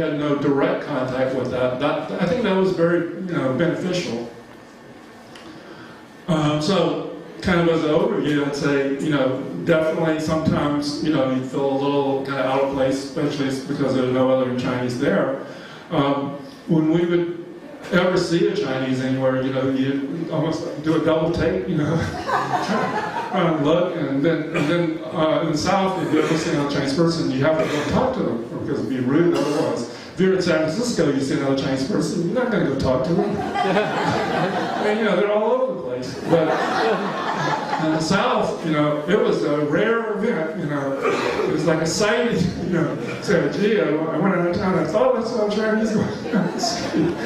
had no direct contact with that. I think that was very beneficial. So kind of as an overview, I'd say, definitely sometimes, you feel a little kind of out of place, especially because there's no other Chinese there. When we would ever see a Chinese anywhere, you almost do a double take, try and look, and then in the South, if you ever see a Chinese person, you have to go talk to them, because it'd be rude otherwise. If you're in San Francisco, you see another Chinese person, you're not going to go talk to them. And, they're all over the place. But in the South, it was a rare event, it was like a sighting, say, gee, I went out of town, I thought I saw a Chinese going down the street.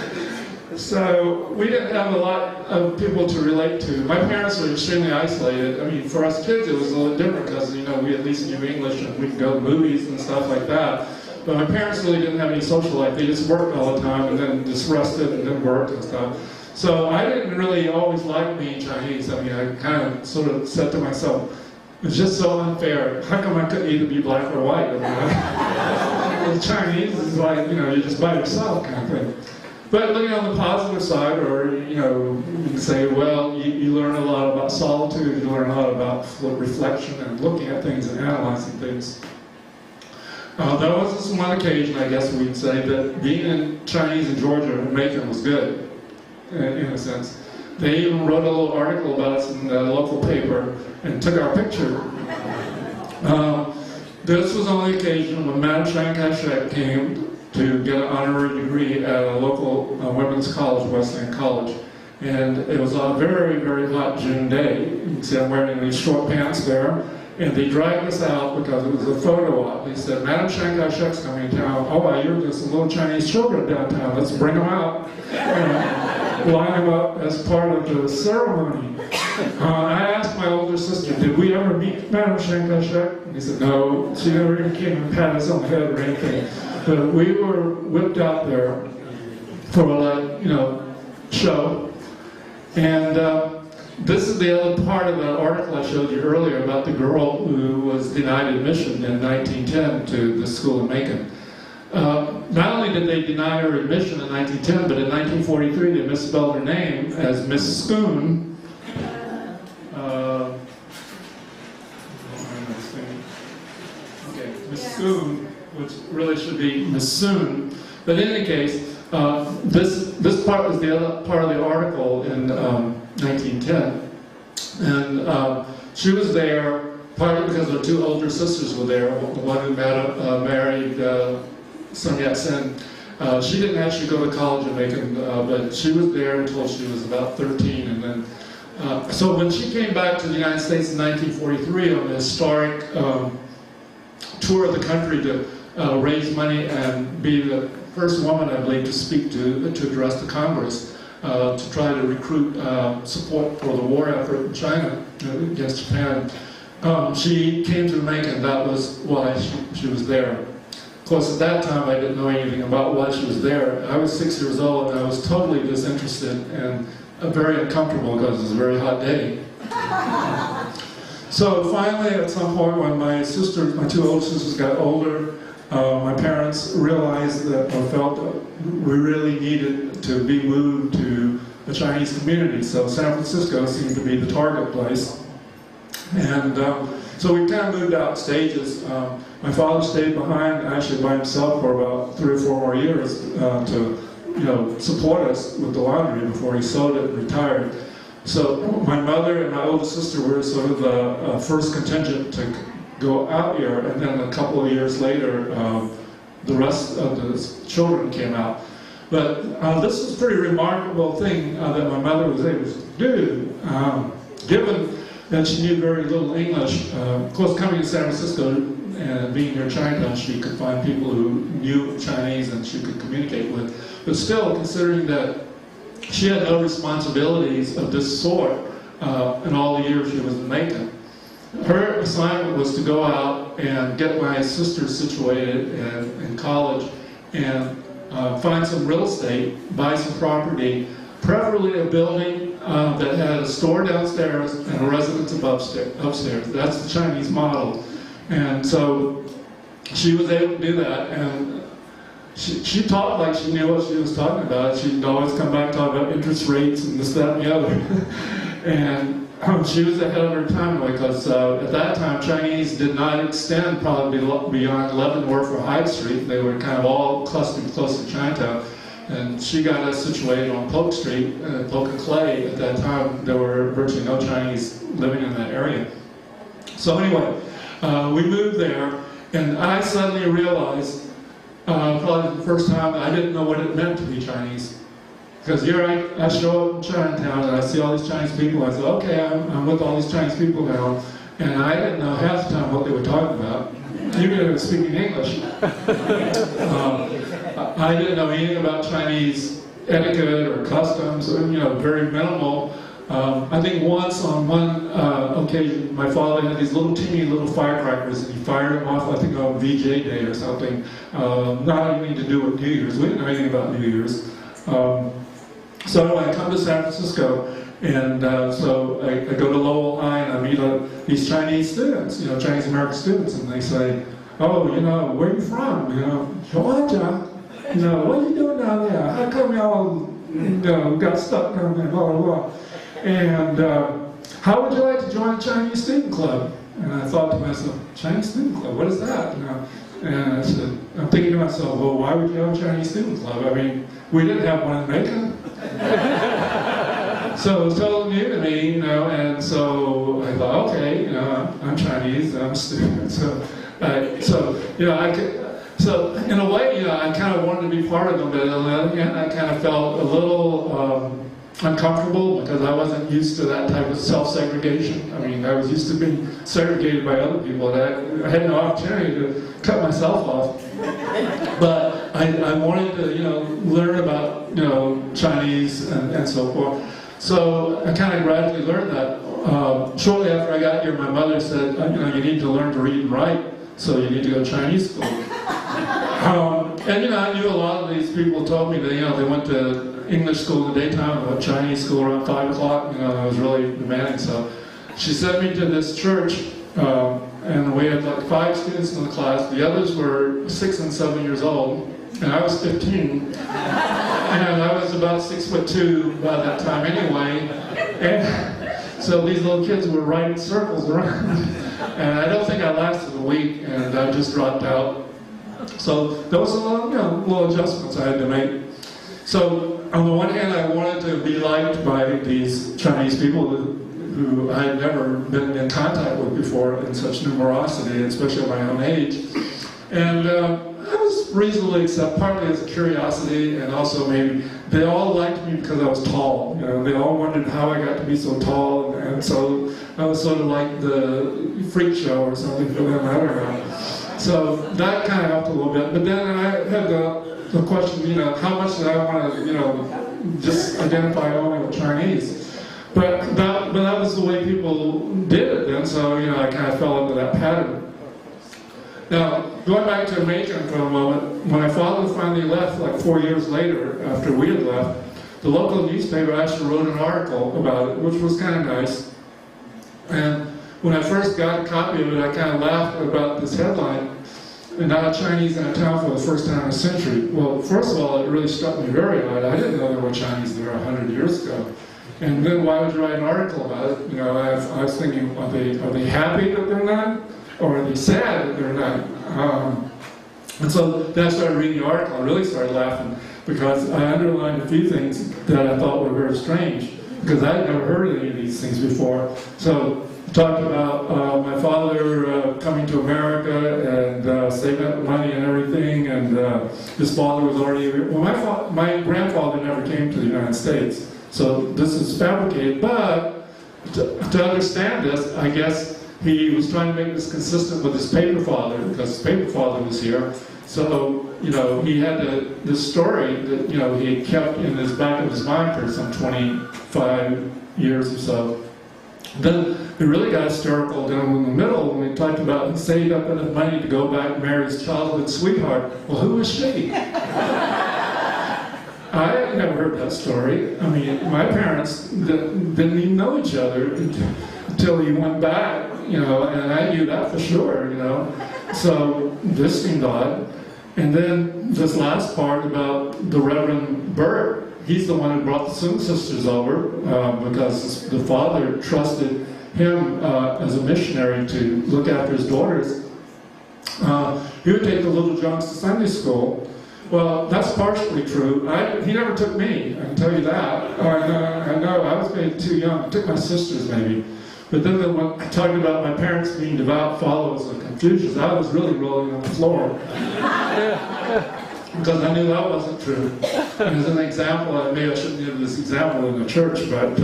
So we didn't have a lot of people to relate to. My parents were extremely isolated. I mean, for us kids, it was a little different because, we at least knew English and we could go to movies and stuff like that. But my parents really didn't have any social life. They just worked all the time and then just rested and then worked and stuff. So I didn't really always like being Chinese. I mean, I kind of sort of said to myself, it's just so unfair. How come I couldn't either be black or white? I mean, Chinese is like, you're just by yourself kind of thing. But looking on the positive side, or you can say, well, you learn a lot about solitude, you learn a lot about reflection and looking at things and analyzing things. There was this one occasion, I guess we'd say, that being in Chinese in Georgia and Macon was good, in a sense. They even wrote a little article about us in the local paper and took our picture. This was on the occasion when Madame Chiang Kai Shek came to get an honorary degree at a local women's college, Wesleyan College. And it was a very, very hot June day. You can see I'm wearing these short pants there. And they dragged us out because it was a photo op. They said, Madame Chiang Kai Shek's coming to town. Oh, well, you're just little Chinese children downtown. Let's bring them out. Line them up as part of the ceremony. I asked my older sister, did we ever meet Madame Chiang Kai Shek? And he said, no, she never even came and pat us on the head or anything. But we were whipped out there for a show. And this is the other part of the article I showed you earlier about the girl who was denied admission in 1910 to the school in Macon. Not only did they deny her admission in 1910, but in 1943 they misspelled her name as Miss Spoon. Miss Spoon, which really should be Miss Soon. But in any case, this part was the other part of the article in 1910. And she was there partly because her two older sisters were there. The one who married Sun Yat-sen. She didn't actually go to college in Macon, but she was there until she was about 13. And then, so when she came back to the United States in 1943 on the historic tour of the country to raise money and be the first woman, I believe, to speak to address the Congress, to try to recruit support for the war effort in China against Japan. She came to Macon. That was why she was there. Of course, at that time, I didn't know anything about why she was there. I was 6 years old, and I was totally disinterested and very uncomfortable because it was a very hot day. So finally, at some point, when my two older sisters got older, my parents realized that, or felt that we really needed to be moved to the Chinese community. So San Francisco seemed to be the target place. And so we kind of moved out stages. My father stayed behind, actually by himself, for about 3 or 4 more years to, support us with the laundry before he sold it and retired. So my mother and my older sister were sort of the first contingent to go out here, and then a couple of years later, the rest of the children came out. But this is a pretty remarkable thing that my mother was able to do, given that she knew very little English. Of course, coming to San Francisco and being near Chinatown, she could find people who knew Chinese and she could communicate with. But still, considering that she had no responsibilities of this sort in all the years she was in Macon, her assignment was to go out and get my sister situated in college and find some real estate, buy some property, preferably a building that had a store downstairs and a residence upstairs. That's the Chinese model. And so she was able to do that. And she talked like she knew what she was talking about. She'd always come back and talk about interest rates and this, that, and the other. And she was ahead of her time because at that time Chinese did not extend probably beyond Leavenworth or Hyde Street. They were kind of all clustered close to Chinatown. And she got us situated on Polk Street, Polk and Clay. At that time, there were virtually no Chinese living in that area. So anyway, we moved there, and I suddenly realized, probably the first time, I didn't know what it meant to be Chinese. Because here I show up in Chinatown, and I see all these Chinese people, and I say, okay, I'm with all these Chinese people now, and I didn't know half the time what they were talking about, even if they were speaking English. I didn't know anything about Chinese etiquette or customs, or, very minimal. I think once on one occasion, my father had these teeny little firecrackers, and he fired them off, I think on VJ Day or something, not anything to do with New Year's. We didn't know anything about New Year's. So anyway, I come to San Francisco, and so I go to Lowell High, and I meet these Chinese students, Chinese American students, and they say, oh, where are you from? Georgia. What are you doing down there? How come y'all, got stuck down there, blah, blah, blah. And how would you like to join a Chinese student club? And I thought to myself, Chinese student club, what is that? And I said, I'm thinking to myself, well, why would you have a Chinese student club? I mean, we didn't have one in Macon. So it was totally new to me, and so I thought, okay, I'm Chinese, I'm a student. So in a way, I kind of wanted to be part of them, but on the other hand, I kind of felt a little uncomfortable because I wasn't used to that type of self-segregation. I mean, I was used to being segregated by other people, and I had no opportunity to cut myself off. But I wanted to, learn about, Chinese and so forth. So I kind of gradually learned that. Shortly after I got here, my mother said, you need to learn to read and write, so you need to go to Chinese school. And I knew a lot of these people told me that they went to English school in the daytime, and Chinese school around 5 o'clock. I was really demanding. So she sent me to this church, and we had like 5 students in the class. The others were 6 and 7 years old, and I was 15, and I was about 6'2" by that time anyway. And so these little kids were writing circles around, and I don't think I lasted a week, and I just dropped out. So there was a lot, little adjustments I had to make. So on the one hand, I wanted to be liked by these Chinese people who I had never been in contact with before in such numerosity, especially at my own age. And I was reasonably accepted, partly as a curiosity, and also maybe they all liked me because I was tall. They all wondered how I got to be so tall, and so I was sort of like the freak show or something for them. I don't know. So that kind of helped a little bit. But then I had the question, how much did I want to, just identify only with Chinese? But that was the way people did it then, so, I kind of fell into that pattern. Now, going back to Macon for a moment, when my father finally left, like 4 years later, after we had left, the local newspaper actually wrote an article about it, which was kind of nice. And when I first got a copy of it, I kind of laughed about this headline, and not Chinese in a town for the first time in a century. Well, first of all, it really struck me very odd. I didn't know there were Chinese there 100 years ago. And then why would you write an article about it? I was thinking, are they happy that they're not? Or are they sad that they're not? And so then I started reading the article. I really started laughing because I underlined a few things that I thought were very strange, because I had never heard any of these things before. So talked about my father coming to America and saving up money and everything, and his father was already, well, my grandfather never came to the United States, so this is fabricated, but to understand this, I guess he was trying to make this consistent with his paper father, because his paper father was here. So, he had this story that, he had kept in the back of his mind for some 25 years or so. Then it really got hysterical down in the middle when we talked about he saved up enough money to go back and marry his childhood sweetheart. Well, who was she? I had never heard that story. I mean, my parents didn't even know each other until he went back, and I knew that for sure, So this seemed odd. And then this last part about the Reverend Burt, he's the one who brought the Sung sisters over because the father trusted him as a missionary to look after his daughters. He would take the little Junks to Sunday school. Well, that's partially true. He never took me, I can tell you that. I know, I was maybe too young. I took my sisters maybe. But then when I talked about my parents being devout followers of Confucius, I was really rolling on the floor. Because I knew that wasn't true. And as an example, maybe I shouldn't give this example in the church, but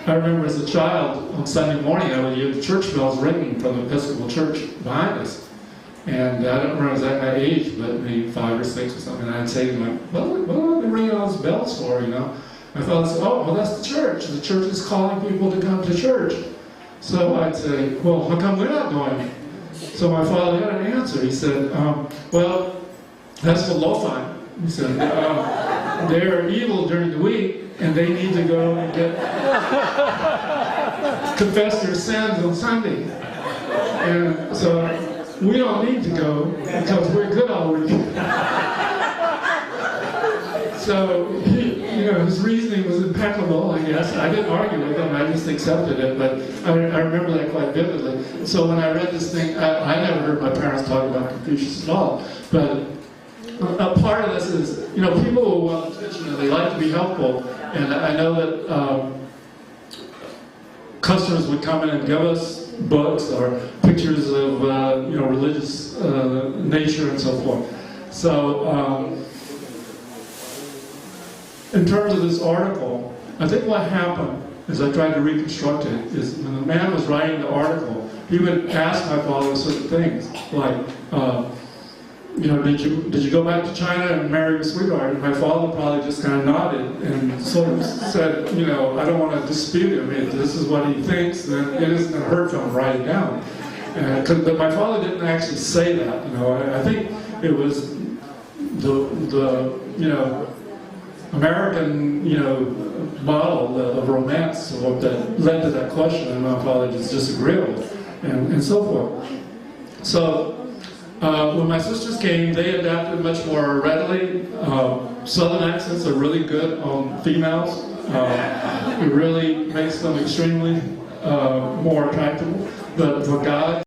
I remember as a child, on Sunday morning, I would hear the church bells ringing from the Episcopal church behind us. And I don't remember exactly my age, but maybe 5 or 6 or something. And I'd say to them, what are they ringing all those bells for, you know? My father said, oh, well, that's the church. The church is calling people to come to church. So I'd say, well, how come we're not going? So my father had an answer. He said, well, that's for Lo-Fi. He said, they're evil during the week, and they need to go and confess their sins on Sunday. And so we don't need to go because we're good all week. So his reasoning was impeccable, I guess. I didn't argue with him, I just accepted it, but I remember that quite vividly. So when I read this thing, I never heard my parents talk about Confucius at all, but a part of this is, people who are well-intentioned, they like to be helpful, and I know that customers would come in and give us books or pictures of religious nature and so forth. So in terms of this article, I think what happened, as I tried to reconstruct it, is when the man was writing the article, he would ask my father certain things, like, did you go back to China and marry a sweetheart? And my father probably just kind of nodded and sort of said, I don't want to dispute him. If this is what he thinks, then it isn't going to hurt for him to write it down. But my father didn't actually say that. I think it was the American, model of romance that led to that question, and my father just disagreed with, and so forth. So when my sisters came, they adapted much more readily. Southern accents are really good on females. It really makes them extremely more attractive. But for guys,